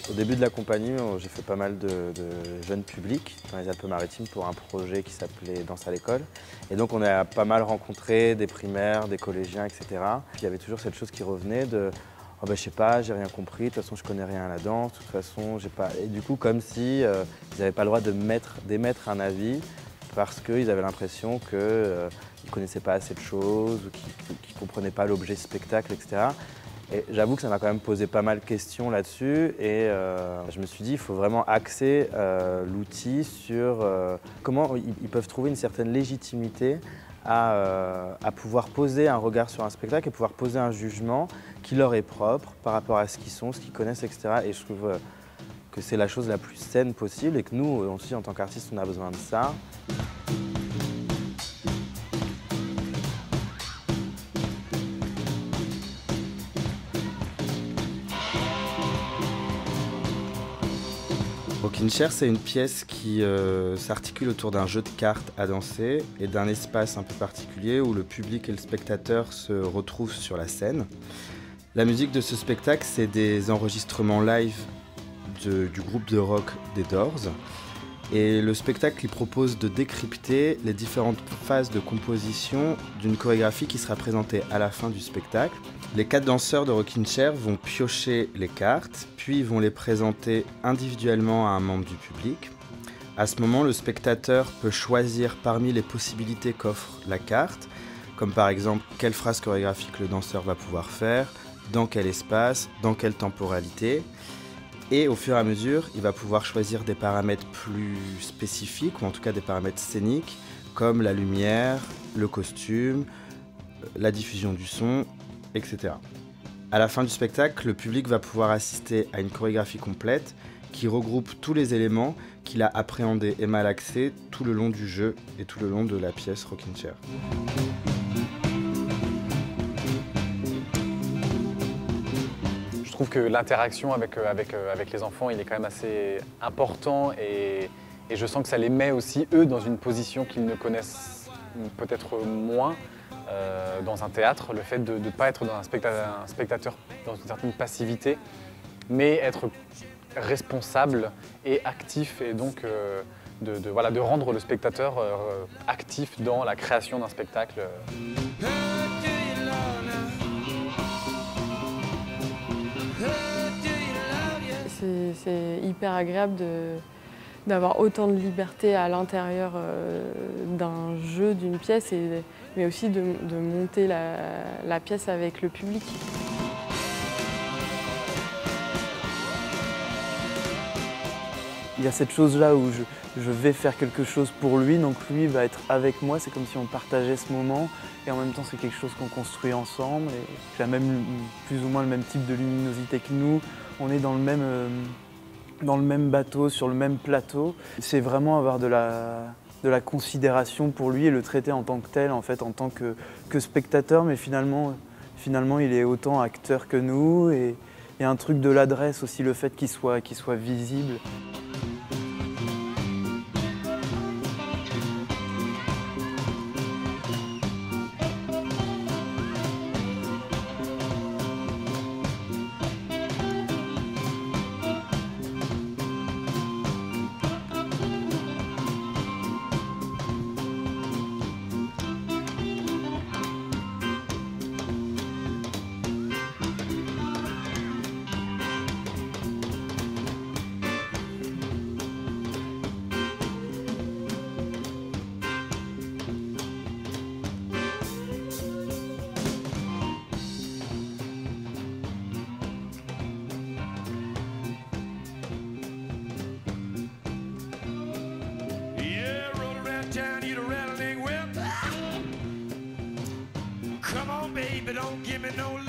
Au début de la compagnie, j'ai fait pas mal de jeunes publics dans les Alpes-Maritimes pour un projet qui s'appelait Danse à l'école. Et donc on a pas mal rencontré des primaires, des collégiens, etc. Puis il y avait toujours cette chose qui revenait de oh ben, je sais pas, j'ai rien compris, de toute façon je connais rien à la danse, de toute façon j'ai pas. Et du coup comme si ils n'avaient pas le droit d'émettre un avis parce qu'ils avaient l'impression qu'ils ne connaissaient pas assez de choses ou qu'ils ne comprenaient pas l'objet spectacle, etc. Et j'avoue que ça m'a quand même posé pas mal de questions là-dessus et je me suis dit il faut vraiment axer l'outil sur comment ils peuvent trouver une certaine légitimité à pouvoir poser un regard sur un spectacle et pouvoir poser un jugement qui leur est propre par rapport à ce qu'ils sont, ce qu'ils connaissent, etc. Et je trouve que c'est la chose la plus saine possible et que nous aussi en tant qu'artistes on a besoin de ça. Rockin' Chair, c'est une pièce qui s'articule autour d'un jeu de cartes à danser et d'un espace un peu particulier où le public et le spectateur se retrouvent sur la scène. La musique de ce spectacle, c'est des enregistrements live du groupe de rock des Doors. Et le spectacle, il propose de décrypter les différentes phases de composition d'une chorégraphie qui sera présentée à la fin du spectacle. Les 4 danseurs de Rockin' Chair vont piocher les cartes, puis vont les présenter individuellement à un membre du public. À ce moment, le spectateur peut choisir parmi les possibilités qu'offre la carte, comme par exemple quelle phrase chorégraphique le danseur va pouvoir faire, dans quel espace, dans quelle temporalité. Et au fur et à mesure, il va pouvoir choisir des paramètres plus spécifiques, ou en tout cas des paramètres scéniques, comme la lumière, le costume, la diffusion du son, etc. À la fin du spectacle, le public va pouvoir assister à une chorégraphie complète qui regroupe tous les éléments qu'il a appréhendés et malaxés tout le long du jeu et tout le long de la pièce Rockin' Chair. Je trouve que l'interaction avec les enfants, il est quand même assez important et je sens que ça les met aussi, eux, dans une position qu'ils ne connaissent peut-être moins dans un théâtre. Le fait de ne pas être dans un spectateur dans une certaine passivité, mais être responsable et actif et donc de rendre le spectateur actif dans la création d'un spectacle. C'est hyper agréable d'avoir autant de liberté à l'intérieur d'un jeu, d'une pièce, mais aussi de monter la pièce avec le public. Il y a cette chose-là où je vais faire quelque chose pour lui, donc lui va être avec moi, c'est comme si on partageait ce moment, et en même temps c'est quelque chose qu'on construit ensemble, et il a même plus ou moins le même type de luminosité que nous, on est dans le même bateau, sur le même plateau. C'est vraiment avoir de la considération pour lui et le traiter en tant que tel, en fait, en tant que spectateur, mais finalement il est autant acteur que nous, et il y a un truc de l'adresse aussi, le fait qu'il soit visible. Come on, baby, don't give me no